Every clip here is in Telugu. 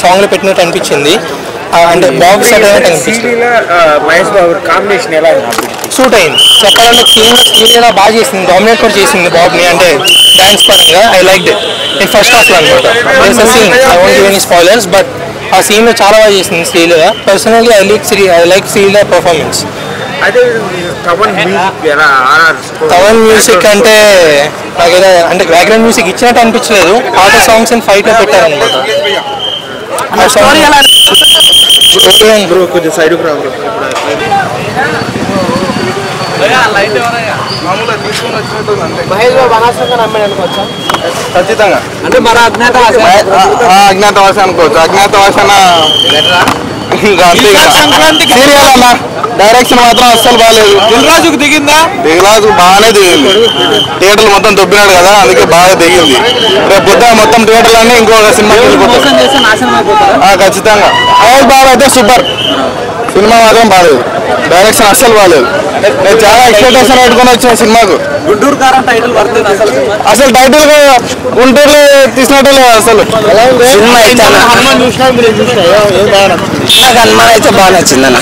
సాంగ్లో పెట్టినట్టు అనిపించింది. అంటే బాబు సెట్ అయినట్టు అనిపించింది. మహేష్ బాబు కాంబినేషన్ ఎలా సూట్ అయింది చెప్పాలంటే. శ్రీలీల బాగా చేసింది, డామినేట్ కూడా చేసింది బాబుని. అంటే డాన్స్ పరంగా I like it in first హాఫ్లో అనమాట. Scene I won't give any spoilers, but ఆ సీన్లో చాలా బాగా చేసింది Sreeleela. Personally I like Sreeleela performance. Thaman music అంటే నాకేదో అంటే బ్యాక్గ్రౌండ్ మ్యూజిక్ ఇచ్చినట్టు అనిపించలేదు. పాత సాంగ్స్ అండ్ ఫైట్లో పెట్టారనమాట. ఖచ్చితంగా అంటే మన అజ్ఞాతవాసి అనుకోవచ్చు. అజ్ఞాతవాసన సీరియల్ అన్న డైరెక్షన్ మాత్రం అస్సలు బాగాలేదు. దిల్రాజుకు దిగిందా? దిల్రాజు బాగానే దిగింది. థియేటర్లు మొత్తం దొబ్బినాడు కదా, అందుకే బాగా దిగింది. రేపు పొద్దున మొత్తం థియేటర్లు అన్నీ ఇంకొక సినిమా ఖచ్చితంగా. మహేష్ బాబు అయితే సూపర్. సినిమా మాత్రం బాగాలేదు, డైరెక్షన్ అస్సలు బాగాలేదు. నేను చాలా ఎక్స్పెక్టేషన్ పెట్టుకుని వచ్చిన సినిమాకు. గుంటూరు కారం టైటిల్ అసలు టైటిల్ గుంటూరులో తీసినట్టు లేదు అసలు. సినిమా అయితే హనుమాన్ అయితే బాగా నచ్చింది అన్న.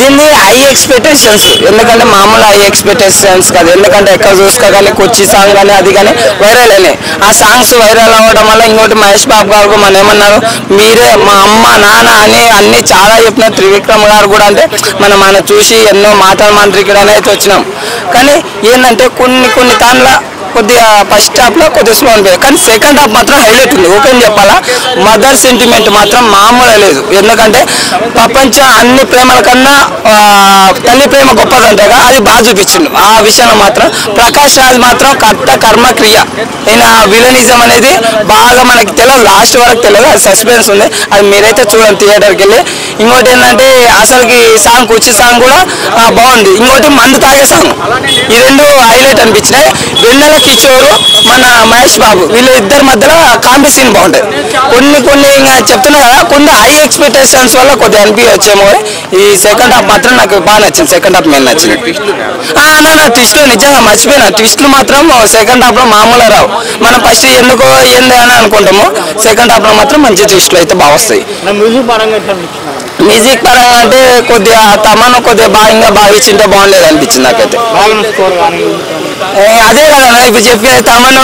దీన్ని హై ఎక్స్పెక్టేషన్స్, ఎందుకంటే మామూలు హై ఎక్స్పెక్టేషన్స్ కాదు. ఎందుకంటే ఎక్కడ చూసుకోగానే కొచ్చి సాంగ్ కానీ అది కానీ వైరల్ అయినాయి. ఆ సాంగ్స్ వైరల్ అవ్వడం వల్ల ఇంకోటి మహేష్ బాబు గారు మన ఏమన్నారు, మీరే మా అమ్మ నాన్న అని అన్ని చాలా చెప్పిన. త్రివిక్రమ్ గారు కూడా అంటే మనం చూసి ఎన్నో మాటలు అయితే వచ్చినాం. కానీ ఏంటంటే కొన్ని దాంట్లో కొద్దిగా ఫస్ట్ హాఫ్లో కొద్దిగా స్లో అనిపించింది. కానీ సెకండ్ హాఫ్ మాత్రం హైలైట్ ఉంది. ఓపెన్ చెప్పాలా, మదర్ సెంటిమెంట్ మాత్రం మామూలు లేదు. ఎందుకంటే ప్రపంచ అన్ని ప్రేమల కన్నా తల్లి ప్రేమ గొప్పదంటగా అది బాగా చూపించింది. ఆ విషయంలో మాత్రం ప్రకాష్ రాజ్ మాత్రం కర్త కర్మ క్రియ. ఈయన విలనిజం అనేది బాగా మనకి తెలియదు, లాస్ట్ వరకు తెలియదు. అది సస్పెన్స్ ఉంది, అది మీరైతే చూడండి థియేటర్కి వెళ్ళి. ఇంకోటి ఏంటంటే అసలుకి సాంగ్ కుర్చీ సాంగ్ కూడా బాగుంది. ఇంకోటి మందు తాగే సాంగ్, ఈ రెండు హైలైట్ అనిపించినాయి. వెన్నెల కిషోర్ మన మహేష్ బాబు వీళ్ళ ఇద్దరి మధ్యలో కామెడీ సీన్ బాగుంటుంది. కొన్ని ఇంకా చెప్తున్నా కదా, కొన్ని హై ఎక్స్పెక్టేషన్స్ వల్ల కొద్దిగా అనిపించచ్చేమో. ఈ సెకండ్ హాఫ్ మాత్రం నాకు బాగా నచ్చింది. సెకండ్ హాఫ్ మీద నచ్చింది. ట్విస్ట్లు నిజంగా మర్చిపోయినా. ట్విస్ట్లు మాత్రం సెకండ్ హాఫ్ లో మామూలుగా రావు. మనం ఫస్ట్ ఎందుకో ఏంది అని అనుకుంటాము. సెకండ్ హాఫ్ లో మాత్రం మంచి ట్విస్ట్లు అయితే బాగా వస్తాయి. మ్యూజిక్ పరంగా అంటే కొద్దిగా తమను కొద్దిగా బాగా ఇచ్చింటే బాగుండేది అనిపించింది నాకైతే. అదే కదా ఇప్పుడు చెప్పేది, తమను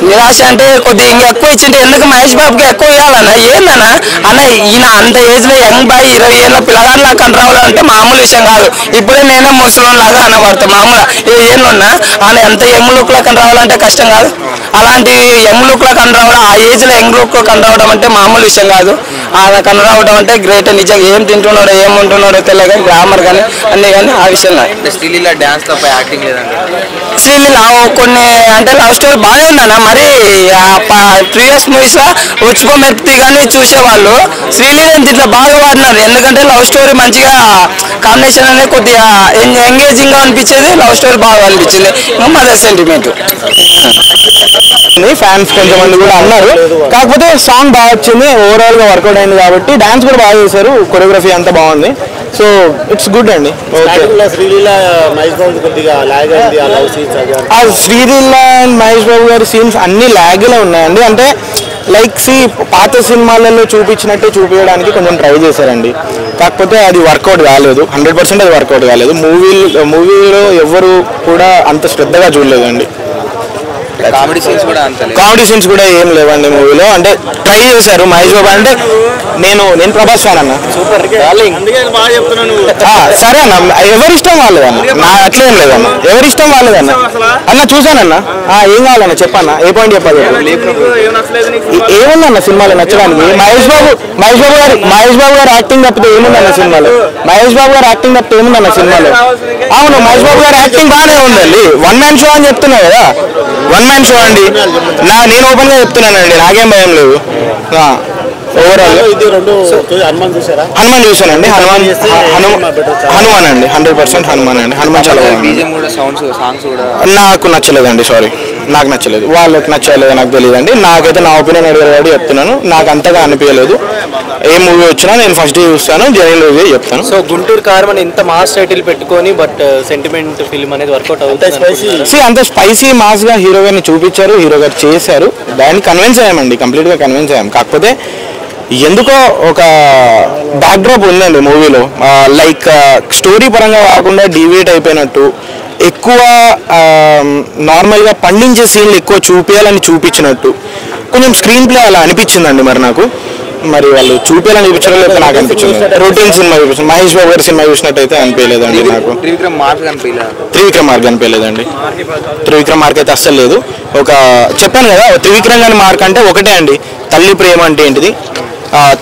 నిరాశ అంటే కొద్దిగా ఇంకా ఎక్కువ ఇచ్చింటే. ఎందుకు మహేష్ బాబుకి ఎక్కువ ఇవ్వాలన్నా ఏందన్నా అన్న, ఈయన అంత ఏజ్ లో యంగ్ బాయ్ 20 ఏళ్ళ పిల్లగాడిలా కనరావాలంటే మామూలు విషయం కాదు. ఇప్పుడే నేనే ముసలిలాగా అనబడతా. మామూలుగా 20 ఏళ్ళు ఉన్నా ఆయన ఎంత యంగ్ లుక్ లో కనరావాలంటే కష్టం కాదు. అలాంటి యంగ్ లుక్ లో కనరావడం, ఆ ఏజ్ లో యంగ్ లుక్ లో కనరావడం అంటే మామూలు విషయం కాదు. ఆయన కనరావడం అంటే గ్రేట్. నిజంగా ఏం తింటున్నాడో ఏముంటున్నాడో తెలియదు కానీ గ్రామర్ కానీ అన్నీ కానీ ఆ విషయంలో. శ్రీలీల డాన్స్ తప్ప యాక్టింగ్ లేదండి. శ్రీలీల కొన్ని అంటే లవ్ స్టోరీ బాగానే ఉందన్న. మరి ప్రీవియస్ మూవీస్ లో ఉచ్చుకోమెత్తి కానీ చూసేవాళ్ళు శ్రీలీల దీంట్లో బాగా వాడినారు. ఎందుకంటే లవ్ స్టోరీ మంచిగా కాంబినేషన్ అనేది కొద్దిగా ఎంగేజింగ్ గా అనిపించేది. లవ్ స్టోరీ బాగా అనిపించింది. మదర్ సెంటిమెంట్ ఫ్యాన్స్ కొంతమంది కూడా అన్నారు. కాకపోతే సాంగ్ బాగా వచ్చింది, ఓవరాల్ గా వర్కౌట్ అయింది కాబట్టి. డాన్స్ కూడా బాగా చేశారు, కొరియోగ్రఫీ అంతా బాగుంది. సో ఇట్స్ గుడ్ అండి. శ్రీలీల మహేష్ బాబు కొద్దిగా లాగ్ అయింది. ఆ శ్రీలీల అండ్ మహేష్ బాబు గారి సీన్స్ అన్ని లాగ్లో ఉన్నాయండి. అంటే లైక్ పాత సినిమాలలో చూపించినట్టే చూపించడానికి కొంచెం ట్రై చేశారండి. కాకపోతే అది వర్కౌట్ కాలేదు. 100% అది వర్కౌట్ కాలేదు. మూవీలో ఎవరు కూడా అంత శ్రద్ధగా చూడలేదండి. కామెడీ సీన్స్ కూడా ఏం లేవండి మూవీలో. అంటే ట్రై చేశారు మహేష్ బాబు. అంటే నేను ప్రభాస్ ఫ్యాన్ అన్న. సరే అన్న, ఎవరిష్టం వాళ్ళదన్న. నా అట్లేం లేదన్న, ఎవరిష్టం వాళ్ళదన్న. అన్న చూసానన్న, ఏం కావాలన్న చెప్పన్న, ఏ పాయింట్ చెప్పాలి? ఏముందన్న సినిమాలో నచ్చడానికి? మహేష్ బాబు గారు యాక్టింగ్ తప్పితే ఏముందన్న సినిమాలో? మహేష్ బాబు గారు యాక్టింగ్ తప్పితే ఏముందన్న సినిమాలో? అవును, మహేష్ బాబు గారు యాక్టింగ్ బాగానే ఉందండి. వన్ మ్యాన్ షో అని చెప్తున్నా కదా, వన్ మ్యాన్ షో అండి. నేను ఓపెన్ గా చెప్తున్నానండి, నాకేం భయం లేదు. ఓవరాల్ ఇది రెండు హనుమాన్ చూసారా? హనుమాన్ చూసానండి. హనుమాన్ అండి 100% హనుమాన్ అండి. హనుమాన్ చాలా నాకు నచ్చలేదండి. సారీ, నాకు నచ్చలేదు. వాళ్ళకి నచ్చలేదు నాకు తెలియదండి. నాకైతే నా ఒపీనియన్ అడిగారు చెప్తున్నాను. నాకు అంతగా అనిపించలేదు. ఏ మూవీ వచ్చినా నేను ఫస్ట్ చూస్తాను, జెన్యూన్ రివ్యూ చెప్తాను. సో గుంటూరు కారం అని ఇంత మాస్ టైటిల్ పెట్టుకొని బట్ సెంటిమెంట్ ఫిల్మ్ అనేది వర్కౌట్ అవుతుంది. అంత స్పైసీ మాస్ గా హీరో గారిని చూపించారు, హీరో గారు చేశారు. దాన్ని కన్విన్స్ అయ్యామండి, కంప్లీట్ గా కన్విన్స్ అయ్యాం. కాకపోతే ఎందుకో ఒక బ్యాక్డ్రాప్ ఉందండి మూవీలో. లైక్ స్టోరీ పరంగా కాకుండా డివేట్ అయిపోయినట్టు, ఎక్కువ నార్మల్గా పండించే సీన్లు ఎక్కువ చూపించాలని చూపించినట్టు కొంచెం స్క్రీన్ ప్లే అలా అనిపించిందండి. మరి నాకు మరి వాళ్ళు చూపించాలని చూపించడం లేకపోతే నాకు అనిపించింది రొటీన్ సినిమా చూపించింది. మహేష్ బాబు గారి సినిమా చూసినట్టయితే అనిపించలేదండి నాకు. త్రివిక్రమ్ మార్క్ అనిపించలేదండి. త్రివిక్రమ్ మార్క్ అయితే అస్సలు లేదు. ఒక చెప్పాను కదా, త్రివిక్రమ్ గారి మార్క్ అంటే ఒకటే అండి, తల్లి ప్రేమ అంటే ఏంటిది,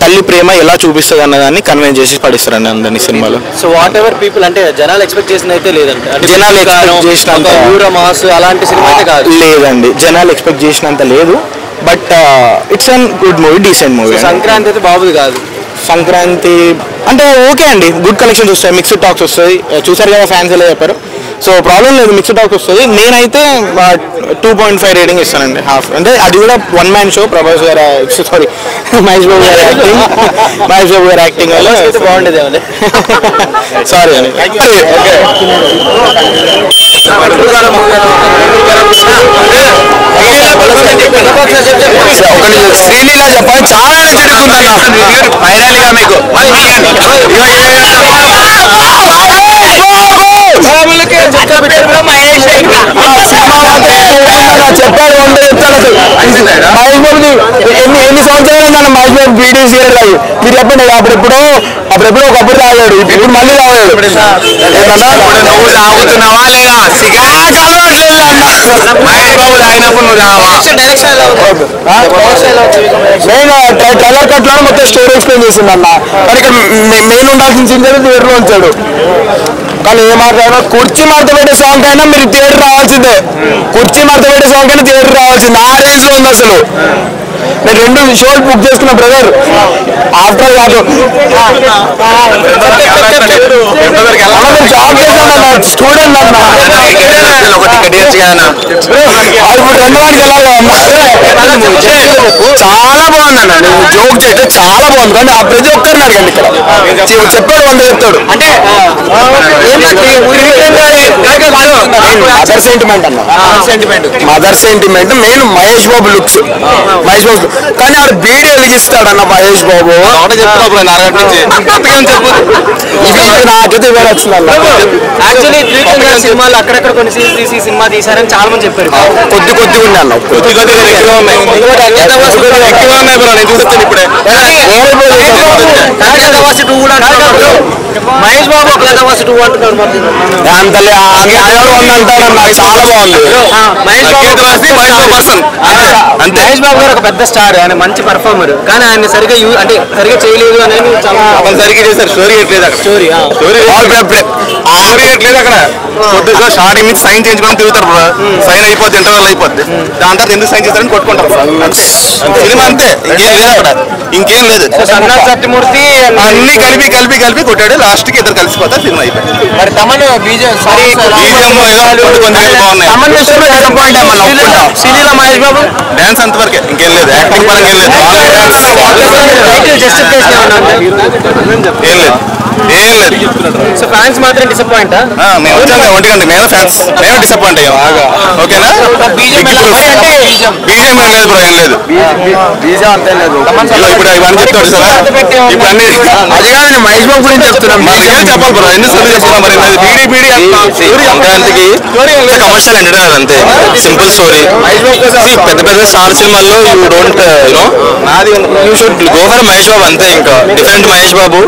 తల్లి ప్రేమ ఎలా చూపిస్తుంది అన్నదాన్ని కన్వెన్స్ చేసి పడిస్తారండి అందరినీ సినిమాలో. సో వాట్ ఎవర్ పీపుల్ అంటే జనాలు ఎక్స్పెక్ట్ చేసిన అయితే లేదండి. జనాలు ఎక్స్పెక్ట్ చేసినంత మాస్ అలాంటి సినిమా అయితే కాదు. లేదండి, జనాలు ఎక్స్పెక్ట్ చేసినంత లేదు. But it's an good movie, decent movie. Sankranti అయితే బాబుది కాదు. సంక్రాంతి అంటే ఓకే అండి, గుడ్ కలెక్షన్స్ వస్తాయి, మిక్స్డ్ టాక్స్ వస్తాయి. చూసారు కదా ఫ్యాన్స్ ఎలా చెప్పారు. సో ప్రాబ్లం లేదు, మిక్స్డ్ టాక్స్ వస్తుంది. నేనైతే 2.5 రేటింగ్ ఇస్తానండి. హాఫ్ అంటే అది కూడా వన్ మ్యాన్ షో. ప్రభాస్ గారు సారీ మహేష్ బాబు గారు యాక్టింగ్ వల్ల బాగుండేది. సారీ అండి. శ్రీలీల చెప్పాలి, చాలా నచ్చుకుంటున్నా ఫైనల్ గా మీకు. చెప్పాడు వంద చెప్తాడు. మహేష్ బాబుని ఎన్ని సంవత్సరాలు నన్ను మహేష్ బాబు వీడియోస్ చేయడం కాదు. మీరు చెప్పండి, అప్పుడెప్పుడో ఒకప్పుడు తాగాడు, ఇప్పుడు మళ్ళీ తాగాడు. నువ్వు తాగుతున్నావా లేదా? మహేష్ బాబు తాగినప్పుడు నువ్వు తాగవా? నేను ట్రైలర్ కట్లో మొత్తం స్టోరీ ఎక్స్ప్లెయిన్ చేసింది అన్న. కానీ ఇక్కడ మెయిన్ ఉండాల్సిన సీన్ థియేటర్లో ఉంచాడు. కానీ ఏ మాట్లాడినా కుర్చీ మడత పెట్టే సాంగ్ అయినా మీరు థియేటర్ రావాల్సిందే. కుర్చీ మడత పెట్టే సాంగ్ అయినా థియేటర్ రావాల్సిందే. ఆ రేంజ్ లో ఉంది అసలు. నేను 2 షోలు బుక్ చేసుకున్నా బ్రదర్. ఆఫ్టర్ కాదు జాబ్ చేశాను, స్టూడెంట్ అన్న. ఇప్పుడు 2 వారికి ఎలాగో చాలా బాగుందన్న. నేను జోక్ చేయడం చాలా బాగుంది. కానీ ఆ ప్రతి ఒక్కరిని అడగండి, ఇక్కడ చెప్పాడు వంద చెప్తాడు. అంటే మదర్ సెంటిమెంట్ అన్న. Mother sentiment main Mahesh Babu looks. Mahesh Babu కానీ ఆడు బీడీ వెలిగిస్తాడన్న మహేష్ బాబు. నాకైతే ఇవే నచ్చిందన్న. యాక్చువల్లీ త్రివిక్రమ్ సినిమాలు అక్కడక్కడ కొన్ని సీన్స్ తీసి సినిమా తీసారని చాలా మంది చెప్పారు. కొద్దిగా ఉంది అన్న, కొద్దిగా మహేష్ బాబు ఒక గతవాసి 2 అంటున్నాడు. చాలా బాగుంది. మహేష్ బాబు గారు ఒక పెద్ద స్టార్, ఆయన మంచి పర్ఫార్మర్. కానీ ఆయన సరిగా సరిగా చేయలేదు అనేది సరిగ్గా చేశారు. స్టోరీ ఎట్లేదు అక్కడ. స్టోరీ ఎట్లేదు అక్కడ. కొద్దిగా స్టార్టింగ్ నుంచి సైన్ చేయించుకొని తిరుగుతారు. సైన్ అయిపోద్ది, ఇంటర్వల్ అయిపోద్ది. దాని తర్వాత ఎందుకు సైన్ చేస్తారని కొట్టుకుంటారు. సినిమా అంతే, ఇంకేం లేదు అక్కడ. ఇంకేం లేదు. సత్యమూర్తి అన్ని కలిపి కొట్టాడు. లాస్ట్ కి ఇద్దరు కలిసిపోతారు, సినిమా అయిపోయింది. మరి తమను శ్రీలీల మహేష్ బాబు డాన్స్ అంతవరకే, ఇంకేం లేదు. యాక్టింగ్ పరంగా ఏం లేదు. ఏం లేదు. సో ఫ్యాన్స్ మాత్రం డిసప్పాయింట్. మేము వచ్చాము 1 గంట, మేము ఫ్యాన్స్, మేము డిసప్పాయింట్ అయ్యాం. ఓకేనా? బీజేపీ లేదు బ్రో, ఏం లేదు. ఇప్పుడు ఇవన్నీ చెప్తాడు సార్. ఇప్పుడు అన్ని అది కాదు, మహేష్ బాబు గురించి చెప్తున్నాం. చెప్పాలి బ్రో, ఎన్ని సార్లు చెప్తున్నాం. మరి బీడీ సంక్రాంతికి కమర్షియల్ ఎంటర్టైనర్ అంతే, సింపుల్ స్టోరీ. పెద్ద స్టార్ సినిమాల్లో you don't you should go for Mahesh Babu అంతే. ఇంకా different Mahesh Babu,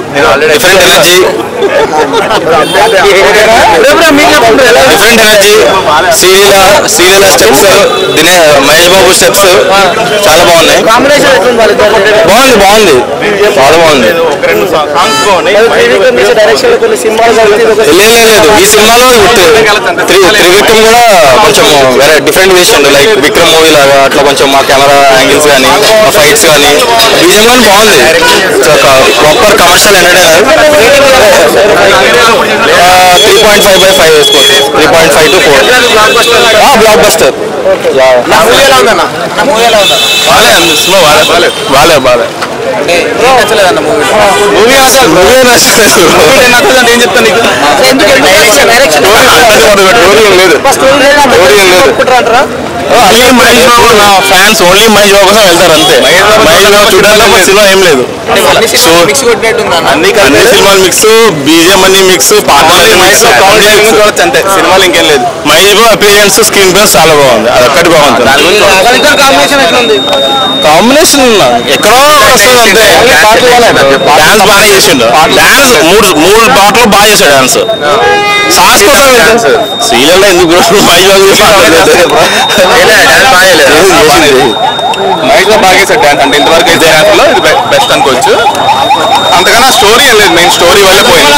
different energy, different energy, Sreeleela steps, Mahesh Babu steps చాలా బాగున్నాయి. బాగుంది చాలా బాగుంది. లేదు ఈ సినిమాలో త్రివిక్రమ్ కూడా కొంచెం వేరే డిఫరెంట్ వేసిండు. లైక్ విక్రమ్ మూవీ లాగా అట్లా కొంచెం మా కెమెరా యాంగిల్స్ కానీ ఆ ఫైట్స్ కానీ బీజిఎం కానీ బాగుంది. Proper commercial entertainer. 3.5/5 వేసుకోవచ్చు. 3.5 to 4 బ్లాక్ బస్టర్. బాలే మూవీ నచ్చలేదు. ఏం చెప్తాను నీకు, ఓన్లీ మహేష్ బాబు నా ఫ్యాన్స్ ఓన్లీ మహేష్ బాబు కోసం వెళ్తారు అంతే. మహేష్ బాబు చూడాలి సినిమా ఏం లేదు. అన్ని సినిమాలు మిక్స్, బీజిఎం అన్ని మిక్స్, పాటలు మిక్స్, చూడొచ్చు అంతే. సినిమాలు ఇంకేం లేదు. Mahesh Babu appearance, screen play చాలా బాగుంది. అది ఒక్కటి బాగుంటుంది. కాంబినేషన్ ఎక్కడో వస్తుంది అంతే. డాన్స్ బాగా చేసిండు. డాన్స్ మూడు పాటలు బాగా చేశాడు డాన్స్. సాస్ కోసం శ్రీలీల ఎందుకు మహేష్ బాబు బాగా చేశాడు డాన్స్. అంటే ఇంతవరకు అయితే డాన్స్ లో ఇది బెస్ట్ అనుకోవచ్చు. అంతకన్నా స్టోరీ ఏం లేదు. మెయిన్ స్టోరీ వల్ల పోయింది.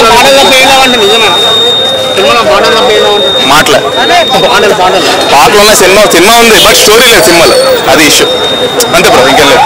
పాటలు ఉన్న సినిమా ఉంది, బట్ స్టోరీ లేదు సినిమాలో. అది ఇష్యూ అంతే బ్రో, ఇంకేం లేదు.